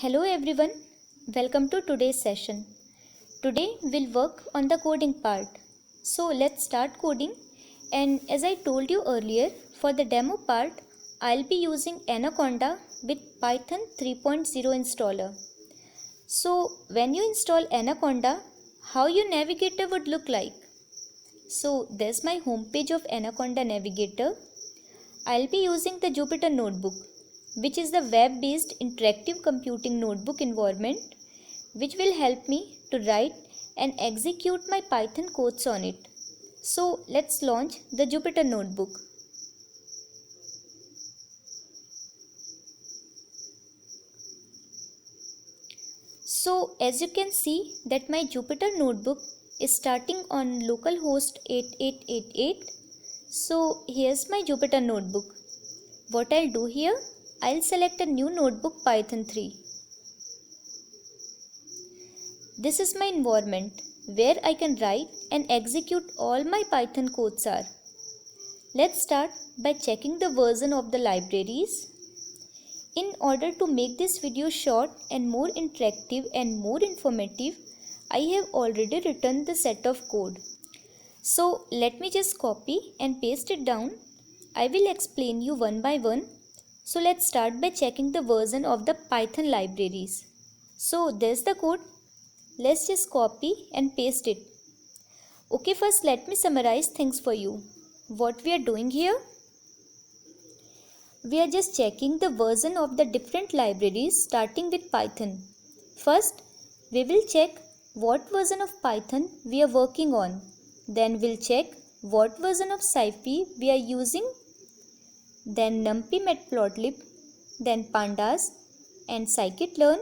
Hello everyone, welcome to today's session. Today we'll work on the coding part. So let's start coding, and as I told you earlier, for the demo part I'll be using Anaconda with Python 3.0 installer. So when you install Anaconda, how your navigator would look like? So there's my home page of Anaconda Navigator. I'll be using the Jupyter Notebook, which is the web-based interactive computing notebook environment, which will help me to write and execute my Python codes on it. So let's launch the Jupyter Notebook. So as you can see that my Jupyter Notebook is starting on localhost 8888. So here's my Jupyter Notebook. What I'll do here, I'll select a new notebook Python 3. This is my environment where I can write and execute all my Python codes are. Let's start by checking the version of the libraries. In order to make this video short and more interactive and more informative, I have already written the set of code. So let me just copy and paste it down. I will explain you one by one. So let's start by checking the version of the Python libraries. So there's the code. Let's just copy and paste it. Okay, first let me summarize things for you. What we are doing here? We are just checking the version of the different libraries starting with Python. First, we will check what version of Python we are working on. Then we'll check what version of SciPy we are using. Then NumPy, Matplotlib, then Pandas and scikit-learn.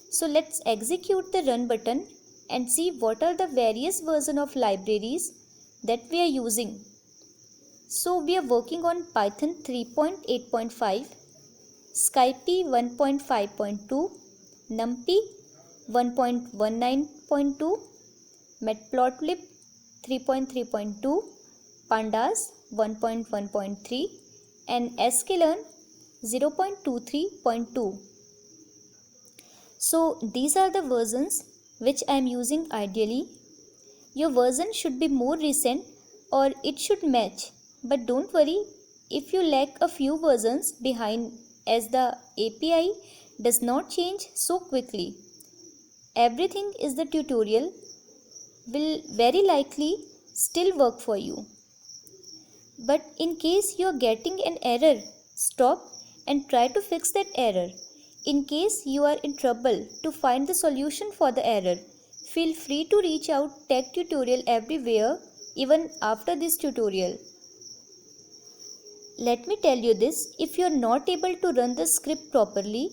So let's execute the run button and see what are the various versions of libraries that we are using. So we are working on Python 3.8.5, SciPy 1.5.2, NumPy 1.19.2, Matplotlib 3.3.2, Pandas 1.1.3 and sklearn 0.23.2. So these are the versions which I am using ideally. Your version should be more recent or it should match. But don't worry if you lag a few versions behind, as the API does not change so quickly. Everything is the tutorial will very likely still work for you. But in case you are getting an error, stop and try to fix that error. In case you are in trouble to find the solution for the error, feel free to reach out Tech Tutorial everywhere even after this tutorial. Let me tell you this, if you are not able to run the script properly,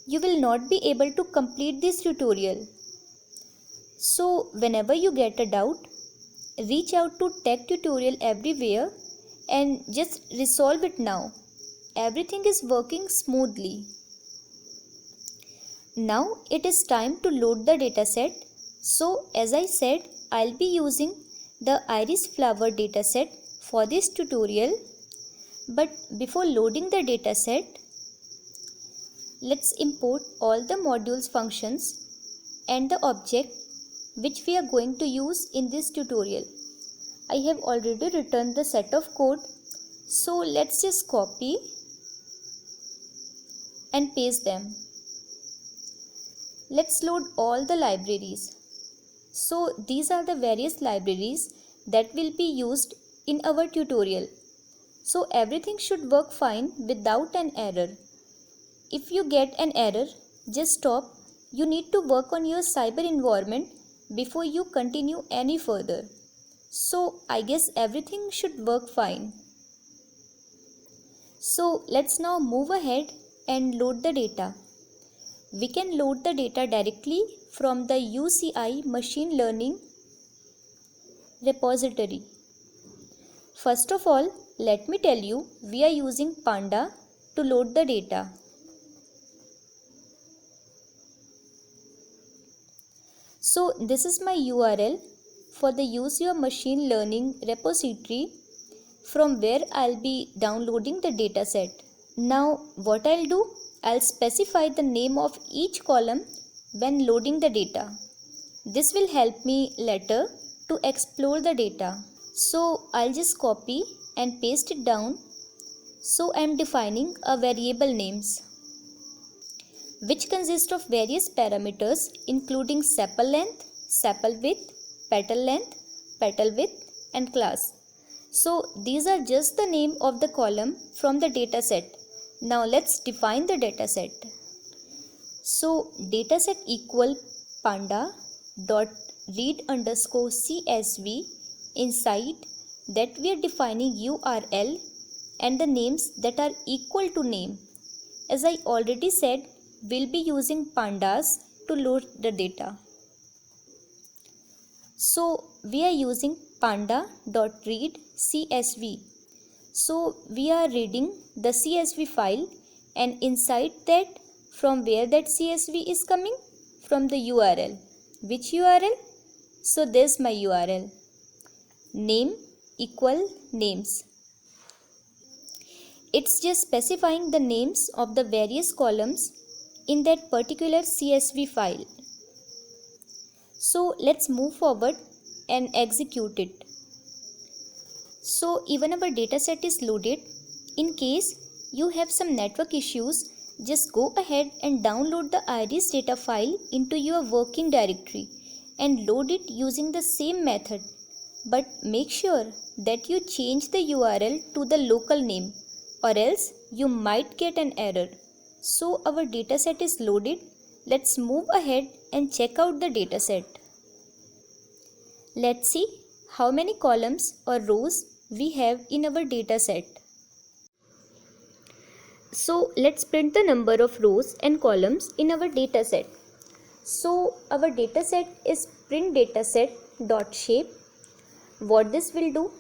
you will not be able to complete this tutorial. So whenever you get a doubt, reach out to Tech Tutorial everywhere and just resolve it now. Everything is working smoothly. Now it is time to load the dataset. So as I said, I'll be using the Iris Flower dataset for this tutorial. But before loading the dataset, let's import all the modules functions and the object which we are going to use in this tutorial. I have already written the set of code. So let's just copy and paste them. Let's load all the libraries. So these are the various libraries that will be used in our tutorial. So everything should work fine without an error. If you get an error, just stop. You need to work on your cyber environment before you continue any further. So I guess everything should work fine. So let's now move ahead and load the data. We can load the data directly from the UCI machine learning repository. First of all, let me tell you, we are using Panda to load the data. So this is my URL for the Use Your Machine Learning repository from where I'll be downloading the dataset. Now what I'll do, I'll specify the name of each column when loading the data. This will help me later to explore the data. So I'll just copy and paste it down. So I'm defining a variable names, which consist of various parameters including sepal length, sepal width, petal length, petal width and class. So these are just the name of the column from the dataset. Now let's define the dataset. So dataset equal panda dot read underscore CSV. Inside that we are defining URL and the names that are equal to name. As I already said, we'll be using pandas to load the data. So we are using panda.read CSV. So we are reading the CSV file, and inside that, from where that CSV is coming? From the URL. Which URL? So there's my URL. Name equal names. It's just specifying the names of the various columns in that particular CSV file. So let's move forward and execute it. So even our dataset is loaded. In case you have some network issues, just go ahead and download the iris data file into your working directory and load it using the same method. But make sure that you change the URL to the local name, or else you might get an error. So our dataset is loaded. Let's move ahead and check out the dataset. Let's see how many columns or rows we have in our dataset. So let's print the number of rows and columns in our dataset. So our dataset is print dataset.shape. What this will do?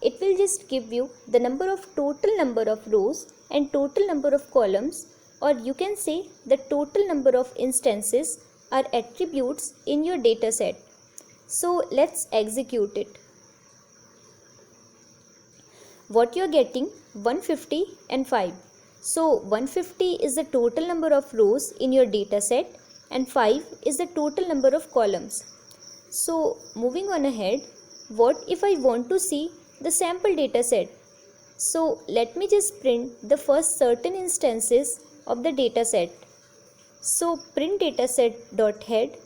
It will just give you the total number of rows and total number of columns, or you can say the total number of instances or attributes in your dataset. So let's execute it. What you are getting? 150 and 5. So 150 is the total number of rows in your dataset and 5 is the total number of columns. So moving on ahead, what if I want to see the sample dataset? So let me just print the first certain instances of the dataset. So print dataset.head.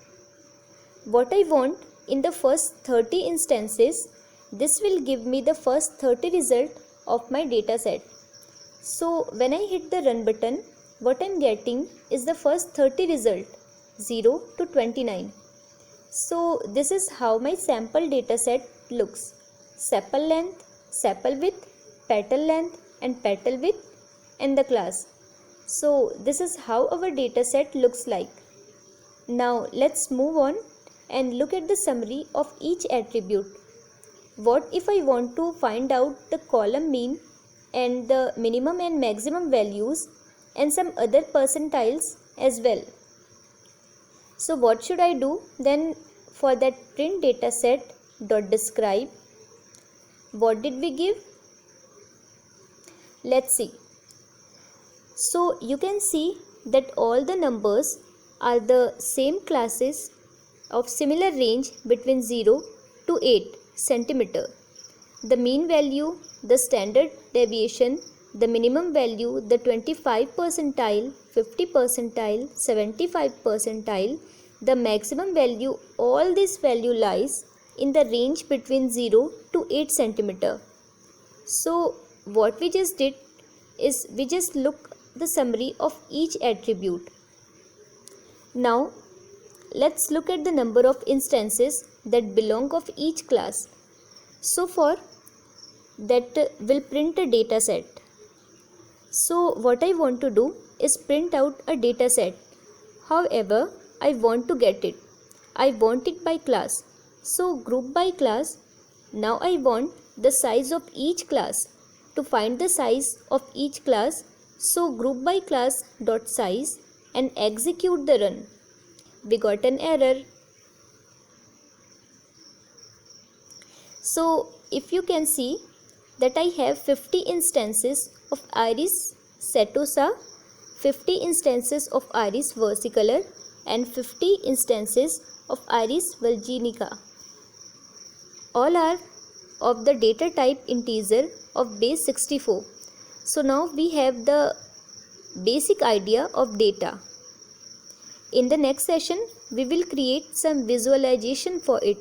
What I want in the first 30 instances, this will give me the first 30 result of my dataset. So when I hit the run button, what I'm getting is the first 30 result, 0 to 29. So this is how my sample dataset looks. Sepal length, sepal width, petal length and petal width and the class. So this is how our dataset looks like. Now let's move on and look at the summary of each attribute. What if I want to find out the column mean and the minimum and maximum values and some other percentiles as well? So what should I do? Then for that print dataset dot describe, what did we give? Let's see. So you can see that all the numbers are the same classes of similar range between 0 to 8 centimeter. The mean value, the standard deviation, the minimum value, the 25 percentile, 50 percentile, 75 percentile, the maximum value, all this value lies in the range between 0 to 8 centimeter. So what we just did is we just look the summary of each attribute. Now let's look at the number of instances that belong of each class. So for that will print a dataset. So what I want to do is print out a dataset. However, I want to get it. I want it by class. So group by class. Now I want the size of each class. To find the size of each class, so group by class dot size and execute the run. We got an error. So if you can see that I have 50 instances of Iris setosa 50 instances of Iris versicolor and 50 instances of Iris virginica. All are of the data type integer of base 64. So now we have the basic idea of data. In the next session, we will create some visualization for it.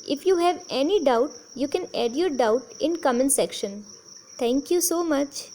If you have any doubt, you can add your doubt in comment section. Thank you so much.